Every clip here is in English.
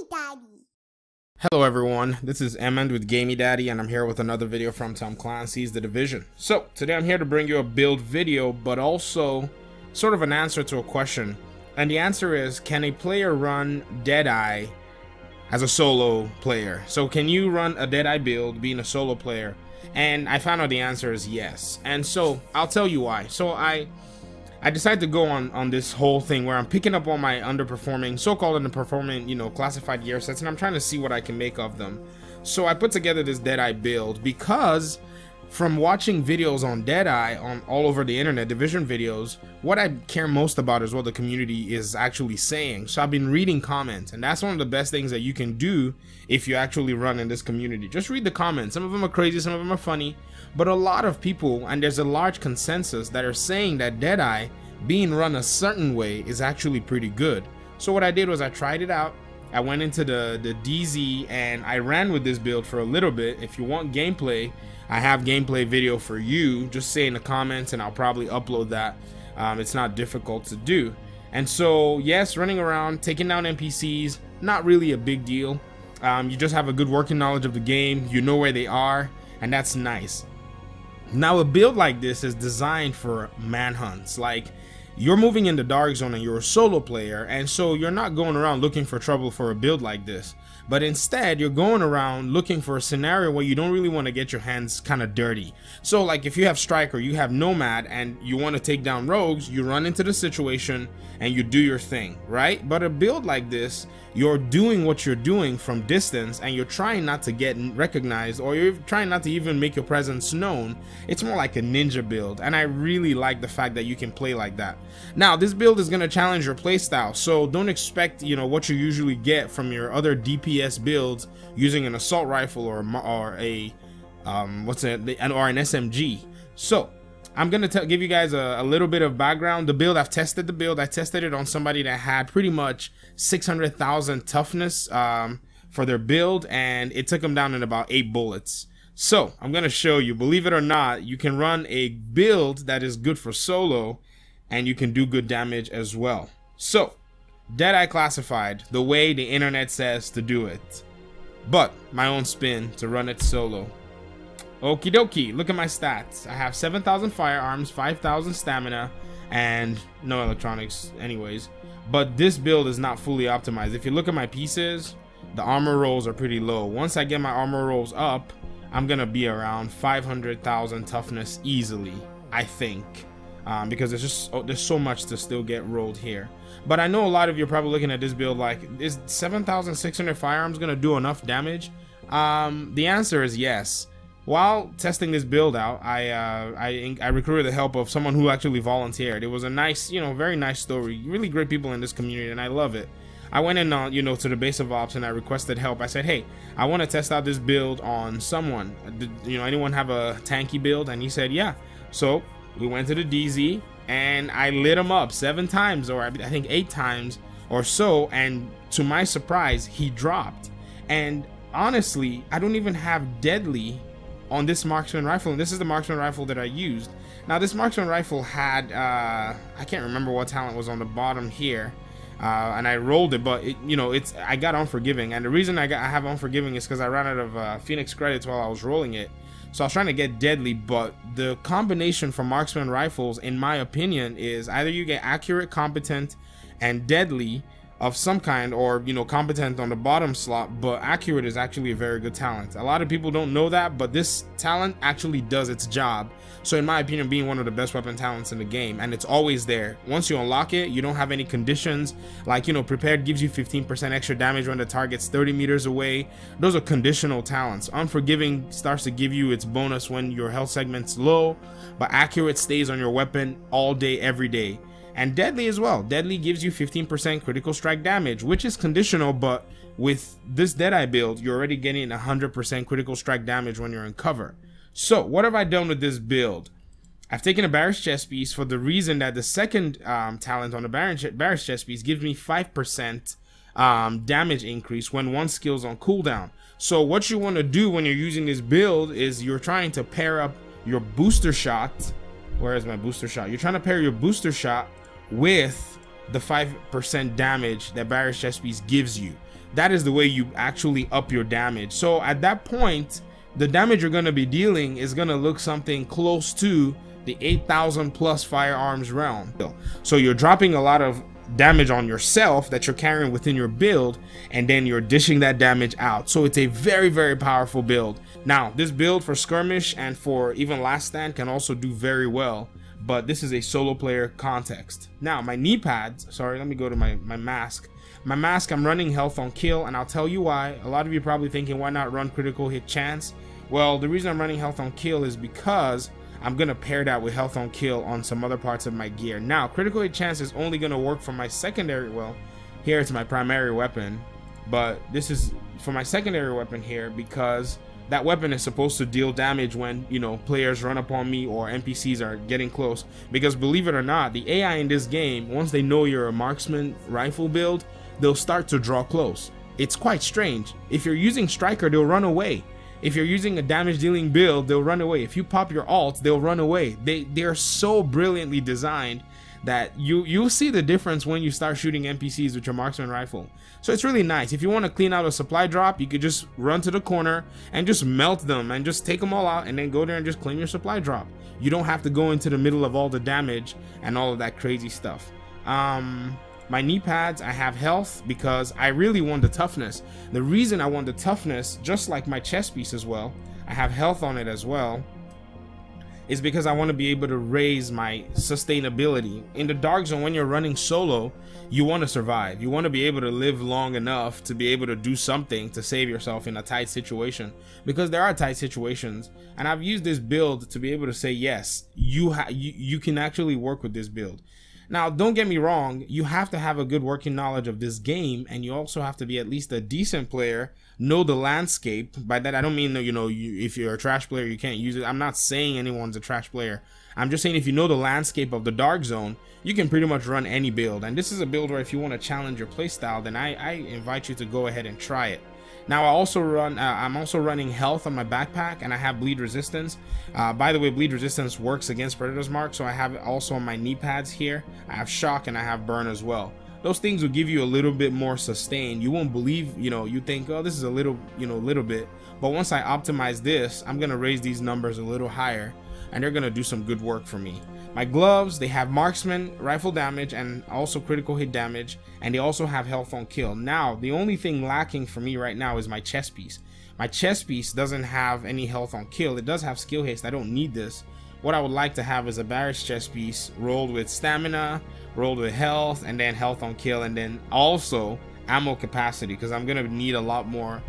GameyDaddy. Hello everyone, this is Emmond with GameyDaddy and I'm here with another video from Tom Clancy's The Division. So, today I'm here to bring you a build video, but also sort of an answer to a question. And the answer is, can a player run Deadeye as a solo player? So can you run a Deadeye build being a solo player? And I found out the answer is yes. And so, I'll tell you why. So I decided to go on this whole thing where I'm picking up all my underperforming, so-called underperforming, classified gear sets, and I'm trying to see what I can make of them. So I put together this Deadeye build because from watching videos on Deadeye on all over the internet, Division videos, what I care most about is what the community is actually saying. So I've been reading comments, and that's one of the best things that you can do if you actually run in this community. Just read the comments. Some of them are crazy, some of them are funny, but a lot of people, and there's a large consensus that are saying that Deadeye being run a certain way is actually pretty good. So what I did was I tried it out. I went into the DZ and I ran with this build for a little bit. If you want gameplay, I have gameplay video for you. Just say in the comments and I'll probably upload that. It's not difficult to do. And so yes, running around, taking down NPCs, not really a big deal. You just have a good working knowledge of the game. You know where they are, and that's nice. Now a build like this is designed for manhunts. Like, you're moving in the dark zone and you're a solo player, and so you're not going around looking for trouble for a build like this, but instead you're going around looking for a scenario where you don't really want to get your hands kind of dirty. So like if you have Striker, you have Nomad, and you want to take down rogues, you run into the situation and you do your thing, right? But a build like this, you're doing what you're doing from distance and you're trying not to get recognized, or you're trying not to even make your presence known. It's more like a ninja build, and I really like the fact that you can play like that. Now this build is going to challenge your playstyle, so don't expect what you usually get from your other DPS builds using an assault rifle or an SMG. So I'm gonna give you guys a little bit of background. The build, I've tested the build. I tested it on somebody that had pretty much 600,000 toughness for their build, and it took them down in about 8 bullets. So I'm gonna show you, believe it or not, you can run a build that is good for solo and you can do good damage as well. So Deadeye classified the way the internet says to do it, but my own spin to run it solo. Okie dokie, look at my stats. I have 7,000 firearms, 5,000 stamina, and no electronics anyways. But this build is not fully optimized. If you look at my pieces, the armor rolls are pretty low. Once I get my armor rolls up, I'm gonna be around 500,000 toughness easily, I think. Because there's so much to still get rolled here. But I know a lot of you are probably looking at this build like, is 7,600 firearms gonna do enough damage? The answer is yes. While testing this build out, I recruited the help of someone who actually volunteered. It was a nice, very nice story. Really great people in this community, and I love it. I went in on, to the base of ops and I requested help. I said, hey, I want to test out this build on someone. Anyone have a tanky build? And he said, yeah. So we went to the DZ and I lit him up 7 times, or I think 8 times or so. And to my surprise, he dropped. And honestly, I don't even have deadly on this marksman rifle, and this is the marksman rifle that I used. Now this marksman rifle had I can't remember what talent was on the bottom here, and I rolled it, but I got Unforgiving, and the reason I have Unforgiving is because I ran out of Phoenix credits while I was rolling it. So I was trying to get deadly, but the combination for marksman rifles, in my opinion, is either you get accurate, competent, and deadly of some kind, or competent on the bottom slot, but accurate is actually a very good talent. A lot of people don't know that, but this talent actually does its job. So in my opinion, being one of the best weapon talents in the game, and it's always there. Once you unlock it, you don't have any conditions. Like, prepared gives you 15% extra damage when the target's 30 meters away. Those are conditional talents. Unforgiving starts to give you its bonus when your health segment's low, but accurate stays on your weapon all day, every day. And deadly as well. Deadly gives you 15% critical strike damage, which is conditional, but with this Deadeye build, you're already getting 100% critical strike damage when you're in cover. So what have I done with this build? I've taken a Barrett's chest piece for the reason that the second talent on the Barrett's chest piece gives me 5% damage increase when one skill's on cooldown. So what you want to do when you're using this build is you're trying to pair up your booster shot. Where is my booster shot? You're trying to pair your booster shot with the 5% damage that Barrier Chest Piece gives you. That is the way you actually up your damage. So at that point, the damage you're going to be dealing is going to look something close to the 8,000 plus firearms realm. So you're dropping a lot of damage on yourself that you're carrying within your build, and then you're dishing that damage out. So it's a very, very powerful build. Now, this build for skirmish and for even last stand can also do very well, but this is a solo player context. Now, my knee pads, sorry, let me go to my mask. My mask, I'm running health on kill, and I'll tell you why. A lot of you are probably thinking, why not run critical hit chance? Well, the reason I'm running health on kill is because I'm gonna pair that with health on kill on some other parts of my gear. Now, critical hit chance is only gonna work for my secondary, well, here it's my primary weapon, but this is for my secondary weapon here because that weapon is supposed to deal damage when, you know, players run up on me or NPCs are getting close. Because believe it or not, the AI in this game, once they know you're a marksman rifle build, they'll start to draw close. It's quite strange. If you're using striker, they'll run away. If you're using a damage dealing build, they'll run away. If you pop your alt, they'll run away. They're so brilliantly designed that you'll see the difference when you start shooting NPCs with your marksman rifle. So it's really nice. If you want to clean out a supply drop, you could just run to the corner and just melt them and just take them all out and then go there and just claim your supply drop. You don't have to go into the middle of all the damage and all of that crazy stuff. My knee pads, I have health because I really want the toughness. The reason I want the toughness, just like my chest piece as well, I have health on it as well, is because I want to be able to raise my sustainability. In the dark zone, when you're running solo, you want to survive. You want to be able to live long enough to be able to do something to save yourself in a tight situation, because there are tight situations, and I've used this build to be able to say, yes, you can actually work with this build. Now, don't get me wrong, you have to have a good working knowledge of this game, and you also have to be at least a decent player, know the landscape. By that, I don't mean that, you know, if you're a trash player, you can't use it. I'm not saying anyone's a trash player. I'm just saying if you know the landscape of the dark zone, you can pretty much run any build. And this is a build where if you want to challenge your playstyle, then I invite you to go ahead and try it. Now, I'm also running health on my backpack, and I have bleed resistance. By the way, bleed resistance works against Predator's Mark, so I have it also on my knee pads here. I have shock and I have burn as well. Those things will give you a little bit more sustain. You won't believe, you know, you think, oh, this is a little, you know, little bit. But once I optimize this, I'm gonna raise these numbers a little higher, and they're gonna do some good work for me. My gloves, they have marksman rifle damage and also critical hit damage, and they also have health on kill. Now, the only thing lacking for me right now is my chest piece. My chest piece doesn't have any health on kill. It does have skill haste. I don't need this. What I would like to have is a Barrett's chest piece rolled with stamina, rolled with health, and then health on kill, and then also ammo capacity, because I'm gonna need a lot more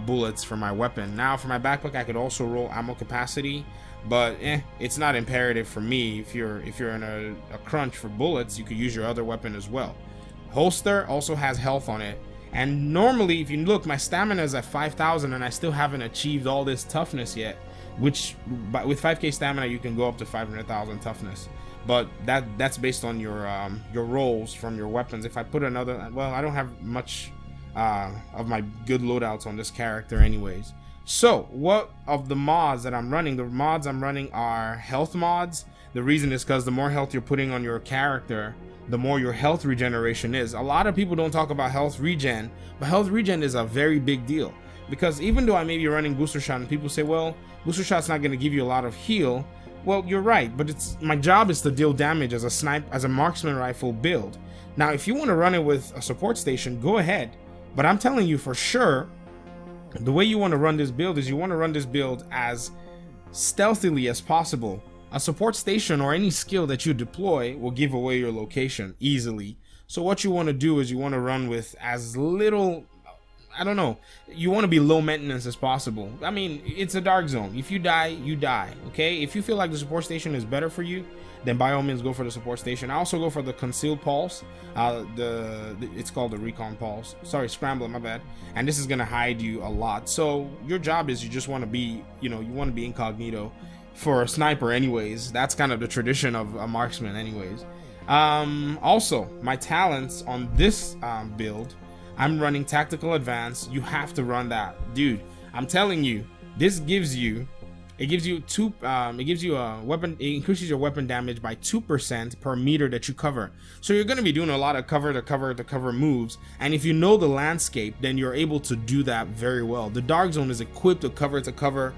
bullets for my weapon. Now, for my backpack, I could also roll ammo capacity, but it's not imperative for me. If you're in a crunch for bullets, you could use your other weapon as well. Holster also has health on it, and normally, if you look, my stamina is at 5,000, and I still haven't achieved all this toughness yet. Which, with 5k stamina, you can go up to 500,000 toughness. But that's based on your rolls from your weapons. If I put another, well, I don't have much of my good loadouts on this character anyways. So, what of the mods that I'm running? The mods I'm running are health mods. The reason is because the more health you're putting on your character, the more your health regeneration is. A lot of people don't talk about health regen, but health regen is a very big deal. Because even though I may be running booster shot and people say, well, booster shot's not going to give you a lot of heal. Well, you're right, but my job is to deal damage as a marksman rifle build. Now, if you want to run it with a support station, go ahead. But I'm telling you for sure, the way you want to run this build is you want to run this build as stealthily as possible. A support station or any skill that you deploy will give away your location easily. So what you want to do is you want to run with as little, I don't know, you want to be low maintenance as possible. I mean, it's a dark zone. If you die, you die, okay? If you feel like the support station is better for you, then by all means go for the support station. I also go for the concealed pulse. It's called the recon pulse. Sorry, scrambler, my bad. And this is gonna hide you a lot. So your job is you just want to be, you know, you want to be incognito. For a sniper anyways, that's kind of the tradition of a marksman anyways. Also, my talents on this build, I'm running tactical advance. You have to run that, dude. I'm telling you, this gives you it gives you it increases your weapon damage by 2% per meter that you cover. So you're going to be doing a lot of cover to cover moves, and if you know the landscape, then you're able to do that very well. The Dark Zone is equipped to cover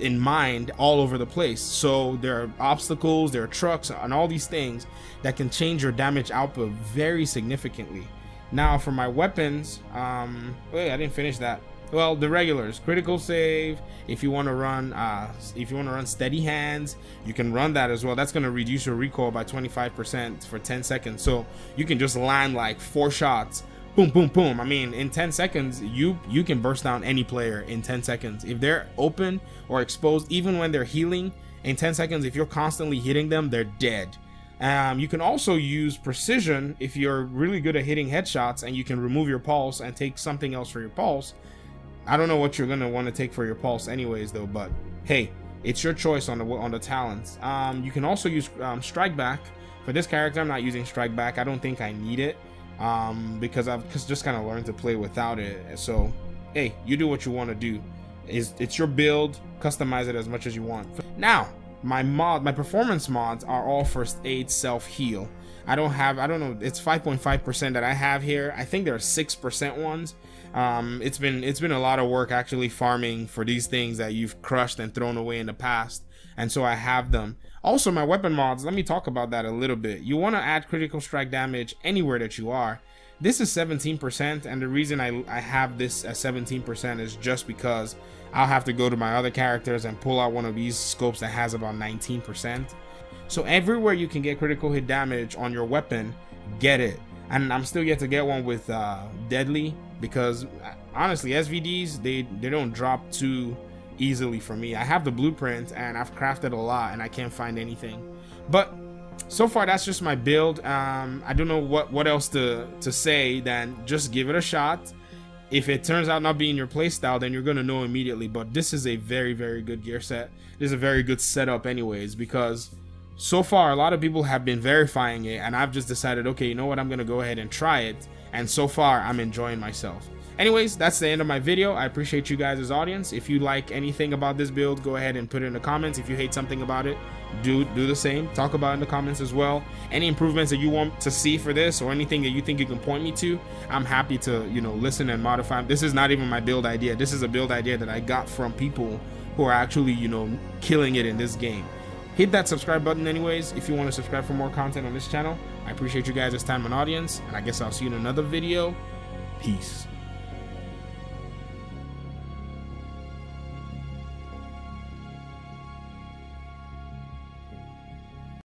in mind all over the place. So there are obstacles, there are trucks, and all these things that can change your damage output very significantly. Now for my weapons, wait, I didn't finish that. Well, the regulars, critical save. If you want to run steady hands, you can run that as well. That's going to reduce your recoil by 25% for 10 seconds. So you can just land like 4 shots, boom, boom, boom. I mean, in 10 seconds, you can burst down any player in 10 seconds. If they're open or exposed, even when they're healing, in 10 seconds, if you're constantly hitting them, they're dead. You can also use precision if you're really good at hitting headshots, and you can remove your pulse and take something else for your pulse. I don't know what you're gonna want to take for your pulse anyways though, but hey, it's your choice on the talents. You can also use strike back. For this character, I'm not using strike back. I don't think I need it because I've just kind of learned to play without it. So hey, you do what you want to do. It's your build, customize it as much as you want. Now my performance mods are all first aid, self heal. I don't know, it's 5.5% that I have here. I think there are 6% ones. It's been a lot of work actually farming for these things that you've crushed and thrown away in the past, and so I have them. Also, my weapon mods, let me talk about that a little bit. You want to add critical strike damage anywhere that you are. This is 17%, and the reason I have this at 17% is just because I'll have to go to my other characters and pull out one of these scopes that has about 19%. So everywhere you can get critical hit damage on your weapon, get it. And I'm still yet to get one with Deadly, because honestly, SVDs, they don't drop too easily for me. I have the blueprint and I've crafted a lot and I can't find anything. But so far, that's just my build. I don't know what else to say than just give it a shot. If it turns out not being your playstyle, then you're gonna know immediately. But this is a very, very good gear set. This is a very good setup anyways, because so far a lot of people have been verifying it, and I've just decided, okay, you know what, I'm gonna go ahead and try it, and so far I'm enjoying myself. Anyways, that's the end of my video. I appreciate you guys' audience. If you like anything about this build, go ahead and put it in the comments. If you hate something about it, do the same. Talk about it in the comments as well. Any improvements that you want to see for this, or anything that you think you can point me to, I'm happy to, you know, listen and modify. This is not even my build idea. This is a build idea that I got from people who are actually, you know, killing it in this game. Hit that subscribe button anyways if you want to subscribe for more content on this channel. I appreciate you guys' time and audience, and I guess I'll see you in another video. Peace.